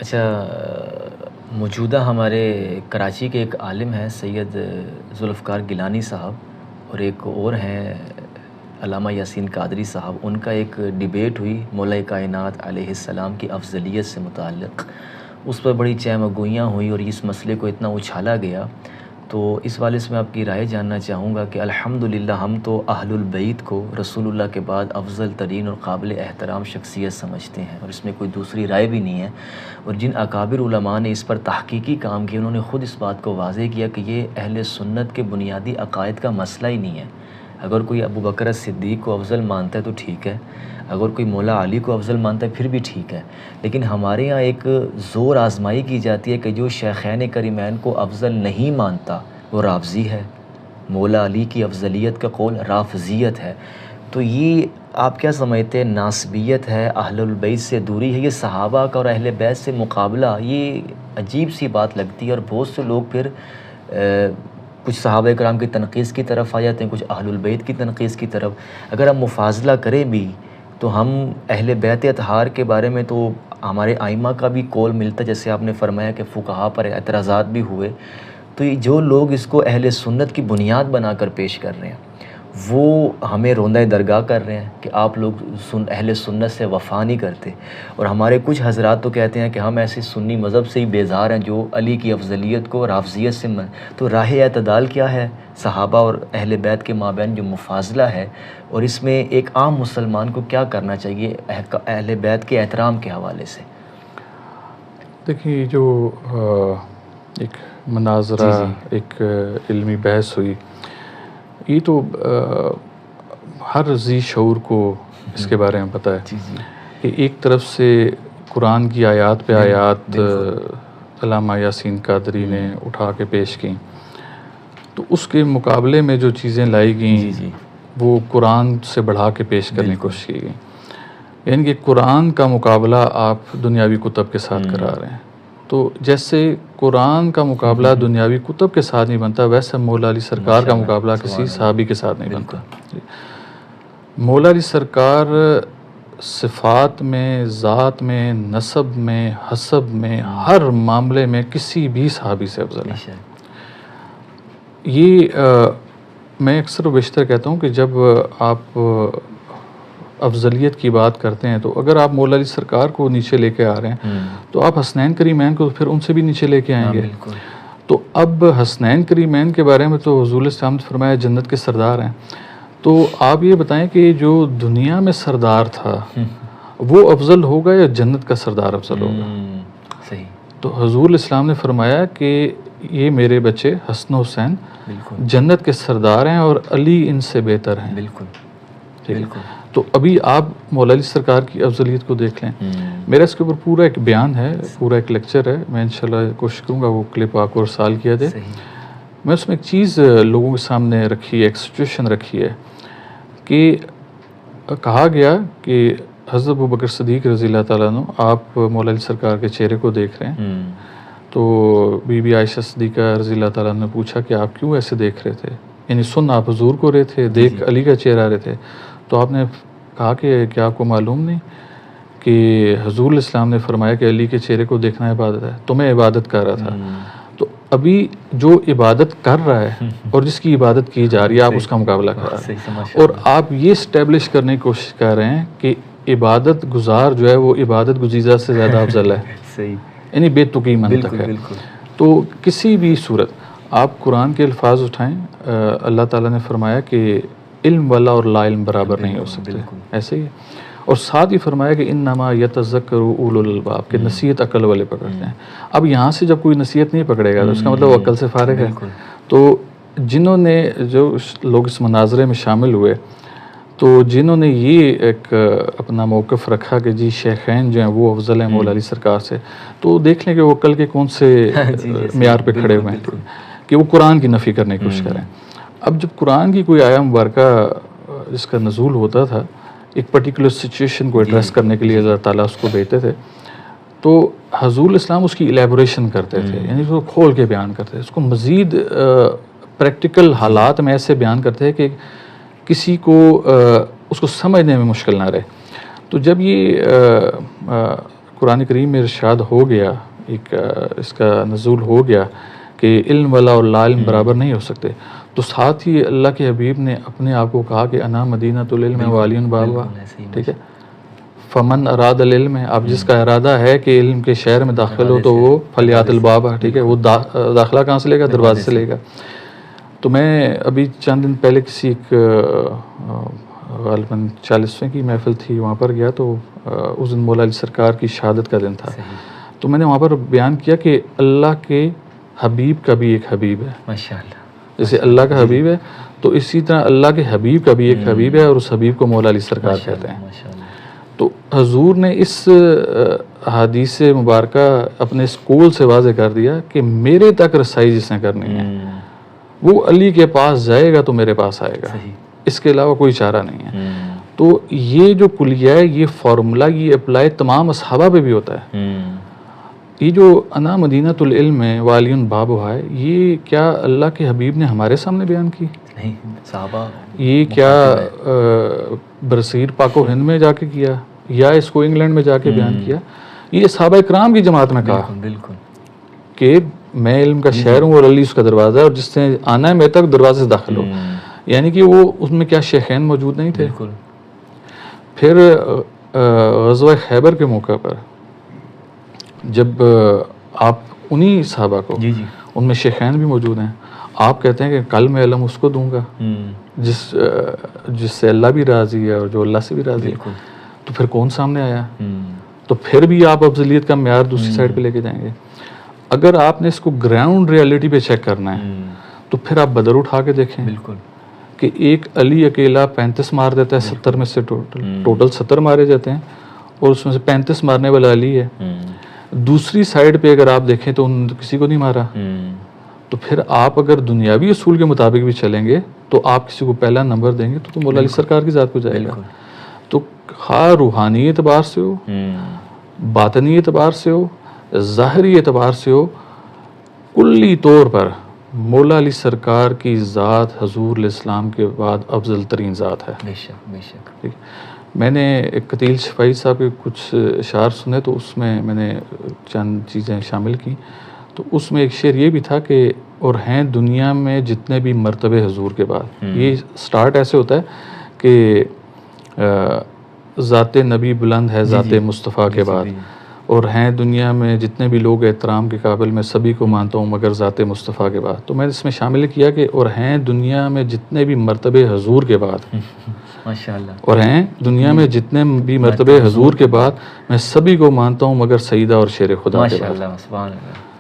اچھا، موجودہ ہمارے کراچی کے ایک عالم ہیں سید ذوالفقار گیلانی صاحب، اور ایک اور ہیں علامہ یاسین قادری صاحب. ان کا ایک ڈیبیٹ ہوئی مولا کائنات علیہ السلام کی افضلیت سے متعلق. اس پر بڑی چہمہ گوئیاں ہوئی اور اس مسئلے کو اتنا اچھالا گیا. تو اس والے سے میں آپ کی رائے جاننا چاہوں گا کہ الحمدللہ ہم تو اہل البیت کو رسول اللہ کے بعد افضل ترین اور قابل احترام شخصیت سمجھتے ہیں، اور اس میں کوئی دوسری رائے بھی نہیں ہے. اور جن اکابر علماء نے اس پر تحقیقی کام کیا، انہوں نے خود اس بات کو واضح کیا کہ یہ اہل سنت کے بنیادی عقائد کا مسئلہ ہی نہیں ہے. اگر کوئی ابو بکر صدیق کو افضل مانتا ہے تو ٹھیک ہے، اگر کوئی مولا علی کو افضل مانتا ہے پھر بھی ٹھیک ہے، لیکن ہمارے ہاں ایک زور آزمائی کی جاتی ہے کہ جو شیخین کریمین کو افضل نہیں مانتا وہ رافضی ہے. مولا علی کی افضلیت کا قول رافضیت ہے. تو یہ آپ کیا سمجھتے ہیں، ناسبیت ہے، اہل البیت سے دوری ہے، یہ صحابہ کا اور اہل بیت سے مقابلہ؟ یہ عجیب سی بات لگتی ہے. اور بہت سے لوگ پھر کچھ صحابہ کرام کی تنقیص کی طرف آ جاتے ہیں، کچھ اہل البیت کی تنقیص کی طرف. اگر ہم مفاضلہ کریں بھی تو ہم اہل بیت اطہار کے بارے میں تو ہمارے ائمہ کا بھی قول ملتا ہے، جیسے آپ نے فرمایا کہ فقہا پر اعتراضات بھی ہوئے. تو یہ جو لوگ اس کو اہل سنت کی بنیاد بنا کر پیش کر رہے ہیں وہ ہمیں روندہ درگاہ کر رہے ہیں کہ آپ لوگ اہل سنت سے وفا نہیں کرتے. اور ہمارے کچھ حضرات تو کہتے ہیں کہ ہم ایسے سنی مذہب سے ہی بیزار ہیں جو علی کی افضلیت کو رافضیت سے تو راہ اعتدال کیا ہے صحابہ اور اہل بیت کے مابین جو مفاضلہ ہے، اور اس میں ایک عام مسلمان کو کیا کرنا چاہیے اہل بیت کے احترام کے حوالے سے؟ دیکھیے، جو ایک مناظرہ ایک علمی بحث ہوئی، یہ تو ہر ذی شعور کو اس کے بارے میں پتہ ہے کہ ایک طرف سے قرآن کی آیات پہ آیات علامہ یاسین قادری نے اٹھا کے پیش کیں، تو اس کے مقابلے میں جو چیزیں لائی گئیں وہ قرآن سے بڑھا کے پیش کرنے کی کوشش کی گئی. یعنی کہ قرآن کا مقابلہ آپ دنیاوی کتب کے ساتھ کرا رہے ہیں. تو جیسے قرآن کا مقابلہ دنیاوی کتب کے ساتھ نہیں بنتا، ویسے مولا علی سرکار کا مقابلہ کسی صحابی کے ساتھ نہیں بنتا. مولا علی سرکار صفات میں، ذات میں، نسب میں، حسب میں، ہر معاملے میں کسی بھی صحابی سے افضل ہے. یہ میں اکثر و بیشتر کہتا ہوں کہ جب آپ افضلیت کی بات کرتے ہیں تو اگر آپ مولا علی سرکار کو نیچے لے کے آ رہے ہیں تو آپ حسنین کریمین کو پھر ان سے بھی نیچے لے کے آئیں گے. تو اب حسنین کریمین کے بارے میں تو حضور اسلام نے فرمایا جنت کے سردار ہیں. تو آپ یہ بتائیں کہ جو دنیا میں سردار تھا وہ افضل ہوگا یا جنت کا سردار افضل ہوگا؟ صحیح. تو حضور اسلام نے فرمایا کہ یہ میرے بچے حسن و حسین جنت کے سردار ہیں اور علی ان سے بہتر ہیں. بالکل. تو ابھی آپ مولا علی سرکار کی افضلیت کو دیکھ لیں. میرا اس کے اوپر پورا ایک بیان ہے، پورا ایک لیکچر ہے، میں انشاءاللہ کوشش کروں گا وہ کلپ آپ کو ارسال کیا جائے. میں اس میں ایک چیز لوگوں کے سامنے رکھی ہے، ایک سچویشن رکھی ہے کہ کہا گیا کہ حضرت ابو بکر صدیق رضی اللہ تعالیٰ عنہ، آپ مولا علی سرکار کے چہرے کو دیکھ رہے ہیں. تو بی بی عائشہ صدیقہ رضی اللہ تعالیٰ نے پوچھا کہ آپ کیوں ایسے دیکھ رہے تھے، یعنی سن آپ حضور کو رہے تھے، دیکھ علی کا چہرہ رہے تھے. تو آپ نے کہا کہ کیا آپ کو معلوم نہیں کہ حضور اسلام نے فرمایا کہ علی کے چہرے کو دیکھنا عبادت ہے، تو میں عبادت کر رہا تھا. تو ابھی جو عبادت کر رہا ہے اور جس کی عبادت کی جا رہی ہے آپ اس کا مقابلہ کر رہے ہیں، اور آپ یہ اسٹیبلش کرنے کی کوشش کر رہے ہیں کہ عبادت گزار جو ہے وہ عبادت گزیزہ سے زیادہ افضل ہے. یعنی بے تقی منطق ہے. تو کسی بھی صورت آپ قرآن کے الفاظ اٹھائیں، اللہ تعالیٰ نے فرمایا کہ علم والا اور لا علم برابر نہیں ہو سکتے، ایسے ہی. اور ساتھ ہی فرمایا کہ انما یتذکر اولو الالباب، کہ نصیحت عقل والے پکڑتے ہیں. اب یہاں سے جب کوئی نصیحت نہیں پکڑے گا تو اس کا مطلب وہ عقل سے فارغ ہے. تو جنہوں نے، جو لوگ اس مناظرے میں شامل ہوئے، تو جنہوں نے یہ ایک اپنا موقف رکھا کہ جی شیخین جو ہیں وہ افضل ہیں مولا علی سرکار سے، تو دیکھ لیں کہ وہ عقل کے کون سے معیار پہ کھڑے ہوئے ہیں کہ وہ قرآن کی نفی کرنے کی کوشش کریں. اب جب قرآن کی کوئی آیا مبارکہ جس کا نزول ہوتا تھا، ایک پرٹیکولر سچویشن کو ایڈریس کرنے کے لیے اللہ تعالیٰ اس کو بھیجتے تھے، تو حضور اسلام اس کی الیبوریشن کرتے تھے، یعنی اس کو کھول کے بیان کرتے تھے، اس کو مزید پریکٹیکل حالات میں ایسے بیان کرتے ہیں کہ کسی کو اس کو سمجھنے میں مشکل نہ رہے. تو جب یہ قرآن کریم میں ارشاد ہو گیا، ایک اس کا نزول ہو گیا کہ علم والا اور لا علم برابر نہیں ہو سکتے، تو ساتھ ہی اللہ کے حبیب نے اپنے آپ کو کہا کہ انا مدینۃ العلم وعلی بابا، ٹھیک ہے، فمن اراد العلم، اب جس کا ارادہ ہے کہ علم کے شہر میں داخل ہو تو وہ فلیات البابا، ٹھیک ہے، وہ داخلہ کہاں سے لے گا؟ دروازے سے لے گا۔ تو میں ابھی چند دن پہلے کسی ایک غالباً 40ویں کی محفل تھی، وہاں پر گیا، تو اس دن مولا علی سرکار کی شہادت کا دن تھا، تو میں نے وہاں پر بیان کیا کہ اللہ کے حبیب کا بھی ایک حبیب ہے، ماشاءاللہ، جیسے اللہ کا حبیب ہے تو اسی طرح اللہ کے حبیب کا بھی ایک حبیب ہے، اور اس حبیب کو مولا علی سرکار کہتے ہیں۔ تو حضور نے اس حدیث مبارکہ اپنے اس قول سے واضح کر دیا کہ میرے تک رسائی جس نے کرنی ہے وہ علی کے پاس جائے گا تو میرے پاس آئے گا، اس کے علاوہ کوئی چارہ نہیں ہے۔ تو یہ جو کلیہ ہے، یہ فارمولا، یہ اپلائی تمام اصحابہ پہ بھی ہوتا ہے۔ یہ جو انا مدینۃ العلم والی بابا ہے، یہ کیا اللہ کے حبیب نے ہمارے سامنے بیان کی؟ نہیں، صحابہ یہ کیا برصغیر پاک و ہند میں جا کے کیا، یا اس کو انگلینڈ میں جا کے بیان کیا؟ یہ صحابہ کرام کی جماعت میں کہا بالکل کہ میں علم کا شہر ہوں اور علی اس کا دروازہ ہے، اور جس نے آنا ہے میرے تک دروازے سے داخل ہو، یعنی کہ وہ اس میں کیا شیخین موجود نہیں تھے؟ بالکل۔ پھر غزوہ خیبر کے موقع پر جب آپ انہی صحابہ کو، ان میں شیخین بھی موجود ہیں، آپ کہتے ہیں کہ کل میں علم اس کو دوں گا جس سے اللہ بھی راضی ہے اور جو اللہ سے بھی راضی ہے، تو پھر کون سامنے آیا؟ تو پھر بھی آپ افضلیت کا معیار دوسری سائڈ پہ لے کے جائیں گے۔ اگر آپ نے اس کو گراؤنڈ ریالٹی پہ چیک کرنا ہے تو پھر آپ بدر اٹھا کے دیکھیں کہ ایک علی اکیلا 35 مار دیتا ہے 70 میں سے، ٹوٹل 70 مارے جاتے ہیں، اور اس میں سے 35 مارنے والا علی ہے۔ دوسری سائڈ پہ اگر آپ دیکھیں تو ان کسی کو نہیں مارا، تو پھر آپ اگر دنیاوی اصول کے مطابق بھی چلیں گے تو آپ کسی کو پہلا نمبر دیں گے تو مولا علی سرکار کی ذات کو جائے گا۔ تو خواہ روحانی اعتبار سے ہو، باطنی اعتبار سے ہو، ظاہری اعتبار سے ہو، کلی طور پر مولا علی سرکار کی ذات حضور علیہ السلام کے بعد افضل ترین ذات ہے۔ بے شک بے شک۔ میں نے ایک قتیل شفائی صاحب کے کچھ اشعار سنے تو اس میں نے چند چیزیں شامل کی، تو اس میں ایک شعر یہ بھی تھا کہ اور ہیں دنیا میں جتنے بھی مرتبے حضور کے بعد، یہ سٹارٹ ایسے ہوتا ہے کہ ذات نبی بلند ہے ذات مصطفیٰ کے بعد، اور ہیں دنیا میں جتنے بھی لوگ احترام کے قابل، میں سبھی کو مانتا ہوں مگر ذات مصطفیٰ کے بعد۔ تو میں اس میں شامل کیا کہ اور ہیں دنیا میں جتنے بھی مرتبے حضور کے بعد، ماشاءاللہ، اور ہیں دنیا میں جتنے بھی مرتبے حضور کے بعد، میں سبھی کو مانتا ہوں مگر سیدہ اور شیر خدا کے بعد۔ ماشاءاللہ، سبحان اللہ۔